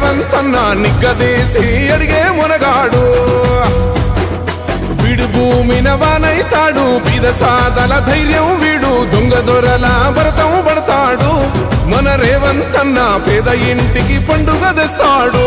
రేవంత్ అన్న నిగ్గదీసి అడిగే మునగాడు వీడు భూమిన వానైతాడు బీద సాదల ధైర్యం వీడు దొంగ దొరల భరతం పడతాడు మన రేవంత్ అన్న పేద ఇంటికి పండుగ తెస్తాడు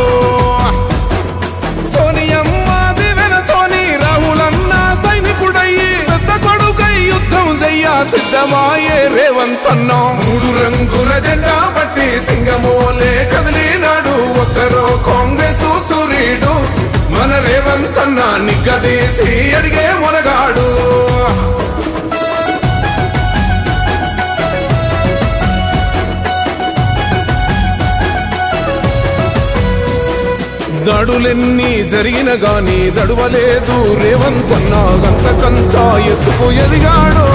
సోనియమ్మ దివెనతోని రాహులన్న సైనికుడయ్యి పెద్ద కొడుకై యుద్ధం చెయ్య సిద్ధమాయే రేవంత్ అన్న మూడు రంగుల జెండా పట్టి సింగమోలే కదిలినాడు ఒక్కరో కాంగ్రెస్ సూర్యుడు మన రేవంత్ అన్న నిగ్గదీసి అడిగే మునగాడు దాడులెన్ని జరిగిన గాని దడువలేదు రేవంత్ అన్న గంతకంతా ఎత్తుకు ఎదిగాడు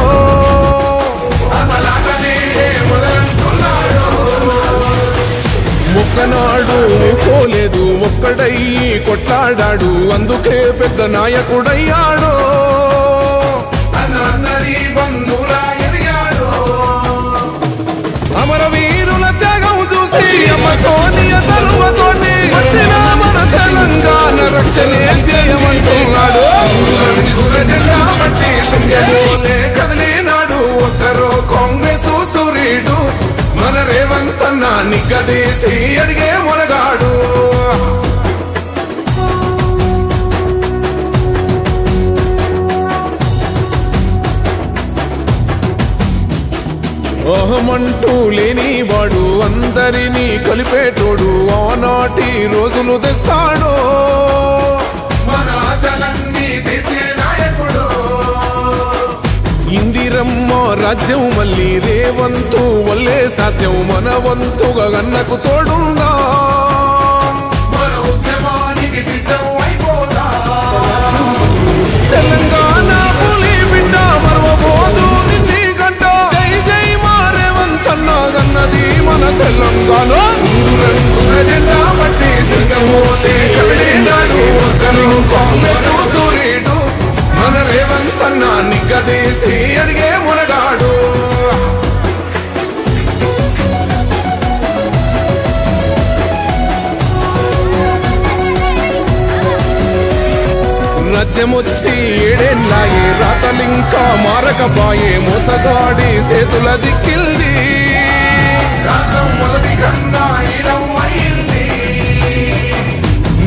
ఒక్కనాడు పోలేదు ఒక్కడయ్యి కొట్లాడాడు అందుకే పెద్ద నాయకుడయ్యాడు అమరవీరుల త్యాగం చూసి అమ్మ సోనియ చలువతోటి వచ్చిన మన తెలంగాణ రక్షణే చేయమంటున్నాడు జెండా బట్టి సింగమోలే కదిలినాడు ఒక్కరో కాంగ్రెస్ సూర్యుడు మన రేవంత్ అన్న నిగ్గదీసి అడిగే మునగాడు అహమంటూ లేనివాడు అందరినీ కలిపేటోడు ఆనాటి రోజులు తెస్తాడు మన ఆశలన్నీ తెచ్చే నాయకుడు ఇందిరమ్మ రాజ్యం మళ్ళీ రేవంతు వల్లే సాధ్యం మన వంతుగా గన్నకు తోడుందా మన ఉద్యమానికి సిద్ధం అయిపోతా తెలంగాణ పులి బిడ్డ మరవబోదు నిన్ని గంట జై జై మా రేవంత్ అన్న గన్నది మన తెలంగాణ మూడు రంగుల జెండా పట్టి సింగమోలే కదిలినాడు ఒక్కరు కాంగ్రెస్ సూర్యుడు మన రేవంత్ అన్న నిగ్గదీసి అడిగే మునగాడు రాజ్యమొచ్చి ఏడేళ్ళాయే రాతలింకా మారకపాయే మోసగాడి సేతుల జిక్కిల్ది మొదటి కన్నా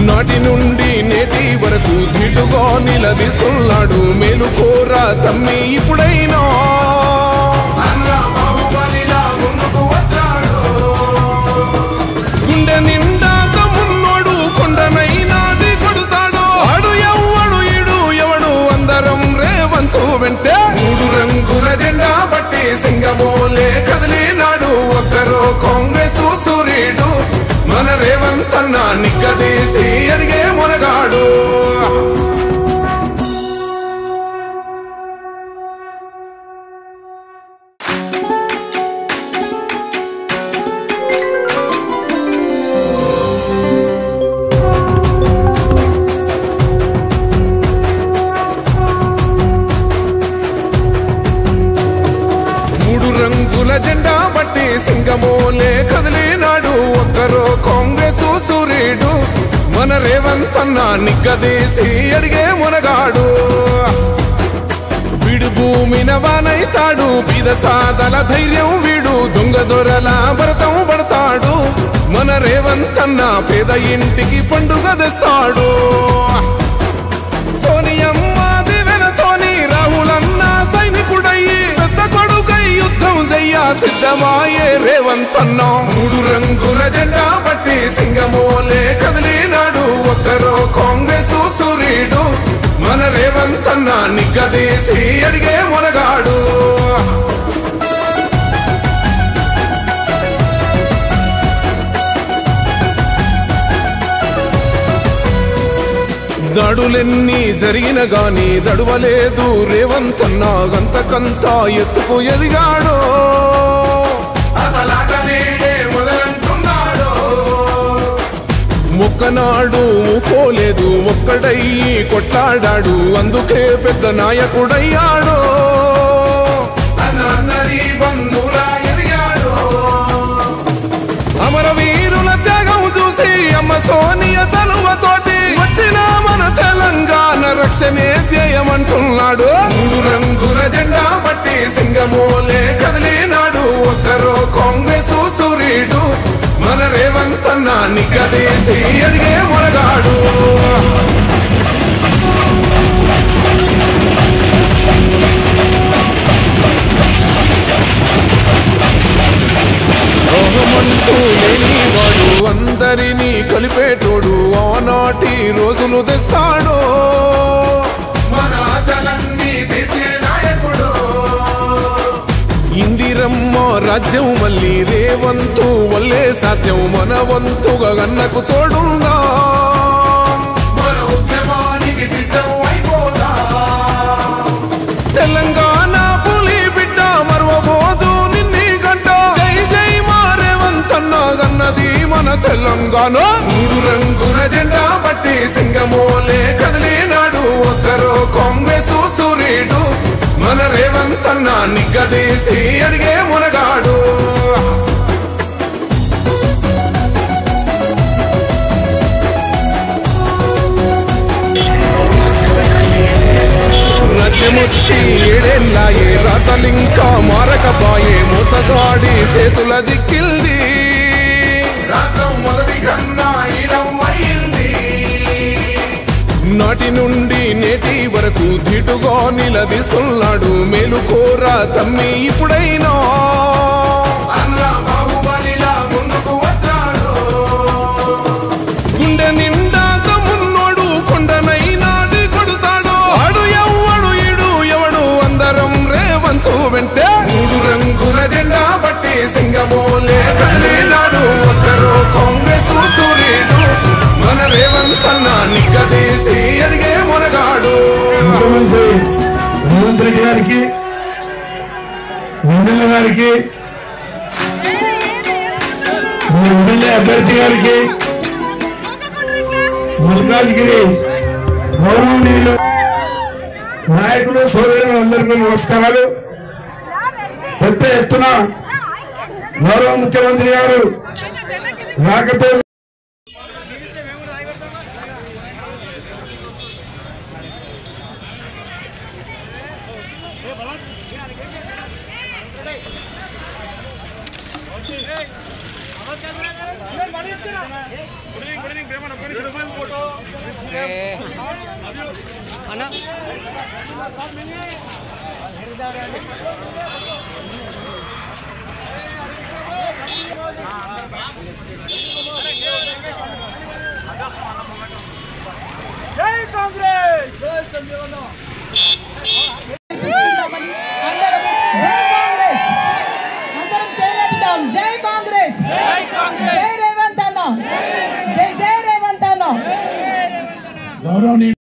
నాటి నుండి నేటి వరకు ధీటుగా నిలదీస్తున్నాడు మేలుకోరా తమ్మి ఇప్పుడైనా గుండె నిండా తమ్మున్నోడు కొండనైనా కొడుతాడు ఆడు ఎవ్వడు ఈడు ఎవడు అందరం రేవంతు వెంటే మూడు రంగుల జెండా బట్టి సింగమోలే కదిలినాడు ఒక్కరో కాంగ్రెస్ సూర్యుడు మన రేవంత్ అన్న నిగ్గదీసి అడిగే మునగాడు మూడు రంగుల జెండా బట్టి సింగమోలే కదిలినాడు ఒక్కరో కాంగ్రెస్ సూర్యుడు మన రేవంత్ అన్న నిగ్గదీసి అడిగే మునగాడు వీడు భూమిన వానైతాడు బీద సాదల ధైర్యం వీడు దొంగ దొరల భరతం పడతాడు మన రేవంత్ అన్న పేద ఇంటికి పండుగ తెస్తాడు సోనియమ్మ దివెనతోని రాహులన్న సైనికుడయ్యి పెద్ద కొడుకై యుద్ధం చెయ్య సిద్ధమాయే రేవంత్ అన్న మూడు రంగుల జెండా పట్టి సింగమోలే కదిలినాడు ఒక్కరో కాంగ్రెస్ సూర్యుడు మన రేవంత్ అన్న నిగ్గదీసి అడిగే మునగాడు దాడులెన్ని జరిగిన గాని దడువలేదు రేవంత్ అన్న గంతకంతా ఎత్తుకు ఎదిగాడు ఒక్కనాడు పోలేదు ఒక్కడయ్యి కొట్లాడాడు అందుకే పెద్ద నాయకుడయ్యాడు అమరవీరుల త్యాగం చూసి అమ్మ సోనియ చలువతోటి వచ్చిన మన తెలంగాణ రక్షణే చేయమంటున్నాడు. 3 రంగుల జెండా పట్టి సింగమోలే కదిలినాడు. ఒక్కరో కాంగ్రెస్ సూర్యుడు మన రేవంత్ అన్న నిగ్గదీసి అడిగే మొరగాడు. రోహమంటూ లేనివాడు అందరినీ కలిపేటోడు ఆనాటి రోజులు తెస్తాడు. మన ఆశలన్నీ తెచ్చే నాయకుడు. ఇందిరమ్మ రాజ్యం మళ్ళీ రేవంతు వల్లే సాధ్యం. మన వంతుగా గన్నకు తోడుందా మన ఉద్యమానికి సిద్ధం అయిపోదా. తెలంగాణ పులి బిడ్డ మరవబోదు నిన్ని గంట. జై జై మా రేవంత్ అన్న గన్నది మన తెలంగాణ. 3 రంగుల జెండా పట్టి సింగమోలే కదిలినాడు. ఒక్కరో కాంగ్రెస్ సూర్యుడు మన రేవంత్ అన్న నిగ్గదీసి అడిగే మునగాడు. రాజ్యమొచ్చి 7 ఏళ్ళాయే రాతలింకా మారకపాయే. మోసగాడి చేతుల జిక్కిల్ది రాష్ట్రం మొదటి కన్నా ఈడమైంది. నాటి నుండి నేటి వరకు ధీటుగా నిలదీస్తున్నాడు. మేలుకోరా తమ్మి ఇప్పుడైనా అన్న బాహుబలిలా ముందుకు వచ్చాడు. గుండె నిండా తమ్మున్నోడు కొండనైనా కొడుతాడు. ఆడు ఎవ్వడు ఈడు ఎవడు అందరం రేవంతు వెంటే. 3 రంగుల జెండా పట్టి సింగమోలే కదిలినాడు. ఒక్కరో కాంగ్రెస్ సూర్యుడు మన రేవంత్ అన్న నిగ్గదీసి అడిగే మొనగాడు. ముఖ్యమంత్రి రేవంత్ రెడ్డి గారికి, వెన్నెల గారికి, ఎమ్మెల్యే అభ్యర్థి గారికి, మల్కాజ్గిరి గౌరవనీయులు నాయకులు సోదరులు అందరికీ నమస్కారాలు. పెద్ద ఎత్తున గౌరవ ముఖ్యమంత్రి గారు రాకతో జై కాంగ్రెస్.